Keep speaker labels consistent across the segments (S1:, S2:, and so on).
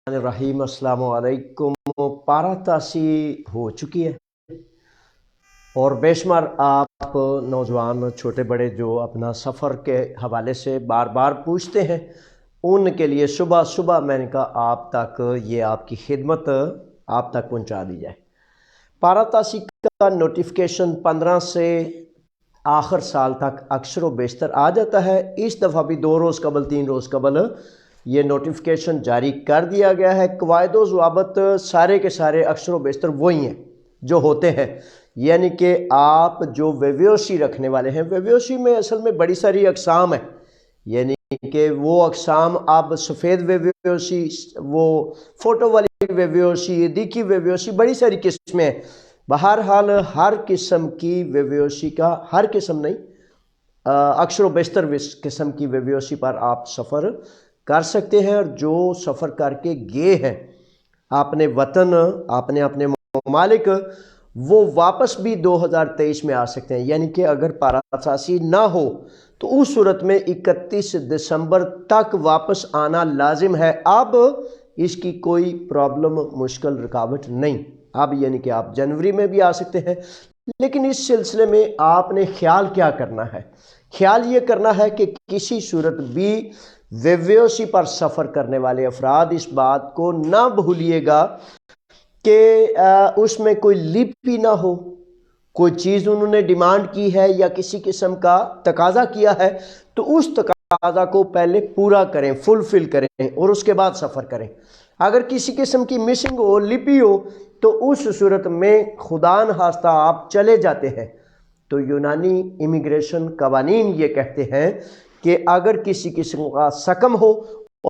S1: रहीम अस्सलाम वालेकुम। पारातासी हो चुकी है और बेशुमार आप नौजवान छोटे बड़े जो अपना सफ़र के हवाले से बार बार पूछते हैं, उनके लिए सुबह सुबह मैंने कहा आप तक ये आपकी खिदमत आप तक पहुंचा दी जाए। पारातासी का नोटिफिकेशन 15 से आखिर साल तक अक्सर व बेशतर आ जाता है। इस दफ़ा भी 2 रोज़ कबल 3 रोज़ कबल ये नोटिफिकेशन जारी कर दिया गया है। कवायद व ज़वाबत सारे के सारे अक्सर व बेशतर वही हैं जो होते हैं, यानी कि आप जो वेव्योसी रखने वाले हैं, वेव्योसी में असल में बड़ी सारी अकसाम है, यानी कि वो अकसाम अब सफ़ेद वेव्योसी, वो फ़ोटो वाली वेव्योसी, दिखी वेव्योसी, बड़ी सारी किस्में हैं। बहरहाल हर किस्म की वेव्योसी का, हर किस्म नहीं, अक्सर व बेशतर किस्म की वेव्योसी पर आप सफ़र कर सकते हैं। और जो सफ़र करके गए हैं आपने वतन, आपने अपने ममालिक, वो वापस भी 2023 में आ सकते हैं। यानी कि अगर पारातासी ना हो तो उस सूरत में 31 दिसंबर तक वापस आना लाजिम है। अब इसकी कोई प्रॉब्लम, मुश्किल, रुकावट नहीं। अब यानी कि आप जनवरी में भी आ सकते हैं। लेकिन इस सिलसिले में आपने ख्याल क्या करना है? ख्याल ये करना है कि किसी सूरत भी वेव्योसी पर सफ़र करने वाले अफराद इस बात को ना भूलिएगा कि उसमें कोई लिपि ना हो, कोई चीज़ उन्होंने डिमांड की है या किसी किस्म का तकाजा किया है तो उस तकाजा को पहले पूरा करें, फुलफिल करें और उसके बाद सफ़र करें। अगर किसी किस्म की मिसिंग हो, लिपि हो, तो उस सूरत में खुदा न खास्ता आप चले जाते हैं तो यूनानी इमिग्रेशन कवानीन ये कहते हैं कि अगर किसी किस्म का सकम हो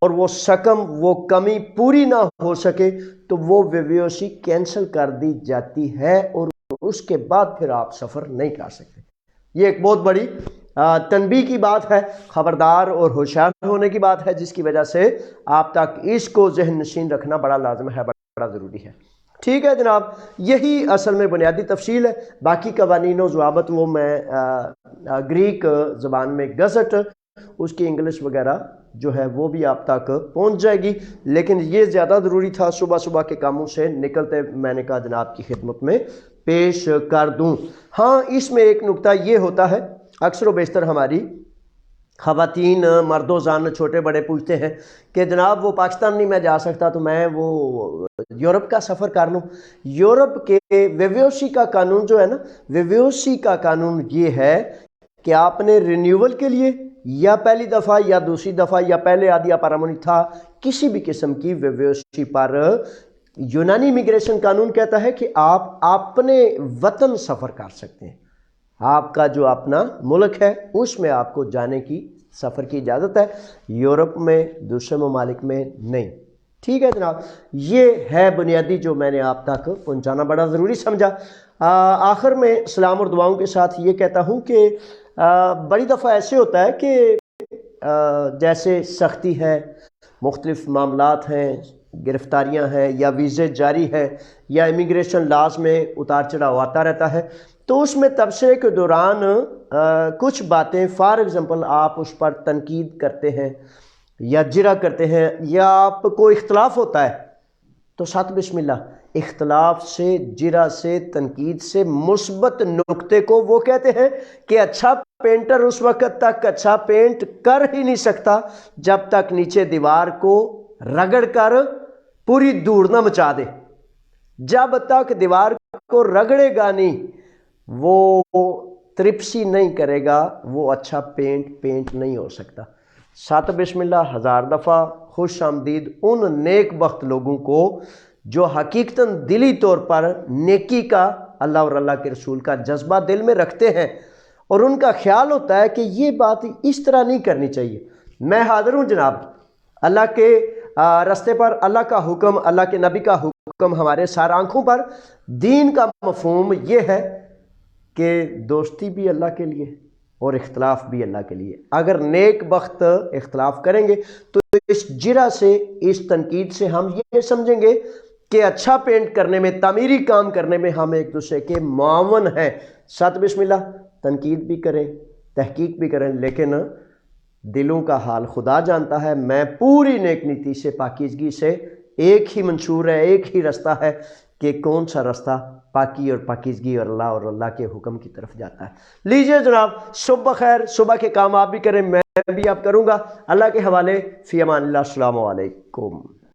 S1: और वो सकम, वो कमी पूरी ना हो सके तो वो वेव्योसी कैंसिल कर दी जाती है और उसके बाद फिर आप सफ़र नहीं कर सकते। ये एक बहुत बड़ी तनबीह की बात है, ख़बरदार और होशियार होने की बात है, जिसकी वजह से आप तक इसको जहन नशीन रखना बड़ा लाजम है, बड़ा ज़रूरी है। ठीक है जनाब, यही असल में बुनियादी तफसील है। बाकी कवानीन व ज़वाबत वो मैं ग्रीक ज़बान में गज़ट, उसकी इंग्लिश वगैरह जो है वो भी आप तक पहुंच जाएगी। लेकिन ये ज़्यादा ज़रूरी था, सुबह सुबह के कामों से निकलते मैंने कहा जनाब की खिदमत में पेश कर दूं। हाँ, इसमें एक नुक्ता ये होता है, अक्सर व बेशतर हमारी ख़वातीन, मर्दो ज़ान, छोटे बड़े पूछते हैं कि जनाब वो पाकिस्तान नहीं मैं जा सकता तो मैं वो यूरोप का सफ़र कर लूँ। यूरोप के वेव्योसी का कानून जो है ना, वेव्योसी का कानून ये है कि आपने रिन्यूअल के लिए या पहली दफ़ा या दूसरी दफ़ा या पहले आदिया पारामोनी था, किसी भी किस्म की वेव्योसी पर यूनानी इमिग्रेशन कानून कहता है कि आप अपने वतन सफ़र कर सकते हैं। आपका जो अपना मुल्क है उसमें आपको जाने की, सफ़र की इजाज़त है, यूरोप में, दूसरे ममालिक में नहीं। ठीक है जनाब, ये है बुनियादी जो मैंने आप तक पहुंचाना बड़ा ज़रूरी समझा। आखिर में सलाम और दुआओं के साथ ये कहता हूँ कि बड़ी दफ़ा ऐसे होता है कि जैसे सख्ती है, मुख्तलिफ मामलात हैं, गिरफ्तारियाँ हैं या वीज़े जारी हैं या इमिग्रेशन लॉज में उतार चढ़ाव आता रहता है, तो उसमें तबसरे के दौरान कुछ बातें, फॉर एग्ज़ाम्पल आप उस पर तनकीद करते हैं या जिरा करते हैं या आपको इख्तलाफ होता है तो साथ बिस्मिल्लाह, इख्तलाफ से, जिरा से, तनकीद से मुस्बत नुक्ते को वो कहते हैं कि अच्छा पेंटर उस वक्त तक अच्छा पेंट कर ही नहीं सकता जब तक नीचे दीवार को रगड़ कर पूरी धूड़ ना मचा दे। जब तक दीवार को रगड़ेगा नहीं, वो त्रिप्सी नहीं करेगा, वो अच्छा पेंट नहीं हो सकता। सात बिस्मिल्लाह, हज़ार दफ़ा खुश आमदीद उन नेक बख्त लोगों को जो हकीकतन दिली तौर पर नेकी का, अल्लाह और अल्लाह के रसूल का जज्बा दिल में रखते हैं और उनका ख्याल होता है कि ये बात इस तरह नहीं करनी चाहिए। मैं हाज़िर हूँ जनाब, अल्लाह के रास्ते पर, अल्लाह का हुक्म, अल्लाह के नबी का हुक्म हमारे सार आंखों पर। दीन का मफहूम ये है कि दोस्ती भी अल्लाह के लिए और इख्तलाफ भी अल्लाह के लिए। अगर नेक बख्त इख्तलाफ करेंगे तो इस जिरा से, इस तनकीद से हम ये समझेंगे कि अच्छा पेंट करने में, तामीरी काम करने में हम एक दूसरे के मुआवन हैं। सत बिस्मिल्लाह, तनकीद भी करें, तहकीक भी करें, लेकिन दिलों का हाल खुदा जानता है। मैं पूरी नेक नीति से, पाकीज़गी से ایک ہی منشور ہے، ایک ہی رستہ ہے کہ کون سا رستہ پاکی اور پاکیزگی اور اللہ کے حکم کی طرف جاتا ہے۔ لیجئے جناب، صبح خیر، صبح کے کام آپ بھی کریں، میں بھی آپ کروں گا۔ اللہ کے حوالے، فی امان اللہ، السلام علیکم۔